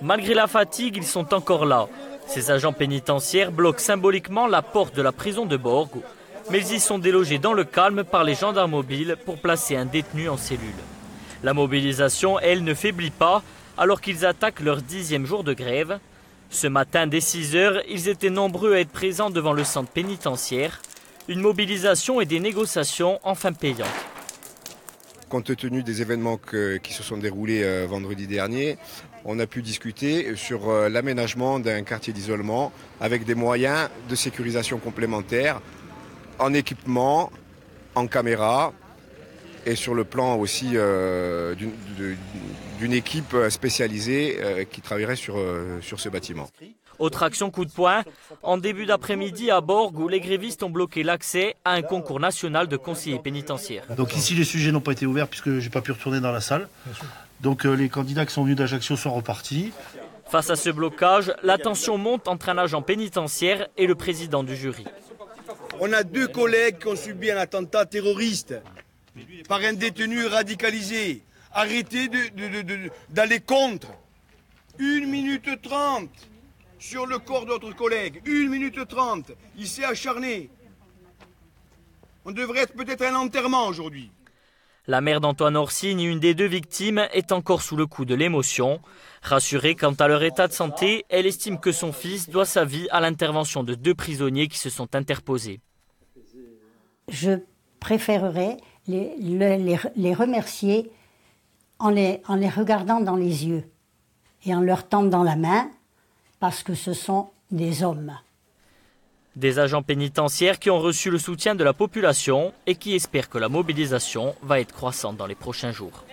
Malgré la fatigue, ils sont encore là. Ces agents pénitentiaires bloquent symboliquement la porte de la prison de Borgo, mais ils y sont délogés dans le calme par les gendarmes mobiles pour placer un détenu en cellule. La mobilisation, elle, ne faiblit pas alors qu'ils attaquent leur 10e jour de grève. Ce matin, dès 6 heures, ils étaient nombreux à être présents devant le centre pénitentiaire. Une mobilisation et des négociations enfin payantes. Compte tenu des événements qui se sont déroulés vendredi dernier, on a pu discuter sur l'aménagement d'un quartier d'isolement avec des moyens de sécurisation complémentaires en équipement, en caméra et sur le plan aussi d'une équipe spécialisée qui travaillerait sur ce bâtiment. Autre action coup de poing, en début d'après-midi à Borgo, où les grévistes ont bloqué l'accès à un concours national de conseillers pénitentiaires. Donc ici les sujets n'ont pas été ouverts puisque je n'ai pas pu retourner dans la salle. Donc les candidats qui sont venus d'Ajaccio sont repartis. Face à ce blocage, la tension monte entre un agent pénitentiaire et le président du jury. On a 2 collègues qui ont subi un attentat terroriste par un détenu radicalisé. Arrêtez d'aller contre. 1 minute 30 sur le corps de notre collègue. 1 minute 30. Il s'est acharné. On devrait être peut-être à un enterrement aujourd'hui. La mère d'Antoine Orsini, une des 2 victimes, est encore sous le coup de l'émotion. Rassurée quant à leur état de santé, elle estime que son fils doit sa vie à l'intervention de 2 prisonniers qui se sont interposés. Je préférerais les remercier en les regardant dans les yeux et en leur tendant la main parce que ce sont des hommes. Des agents pénitentiaires qui ont reçu le soutien de la population et qui espèrent que la mobilisation va être croissante dans les prochains jours.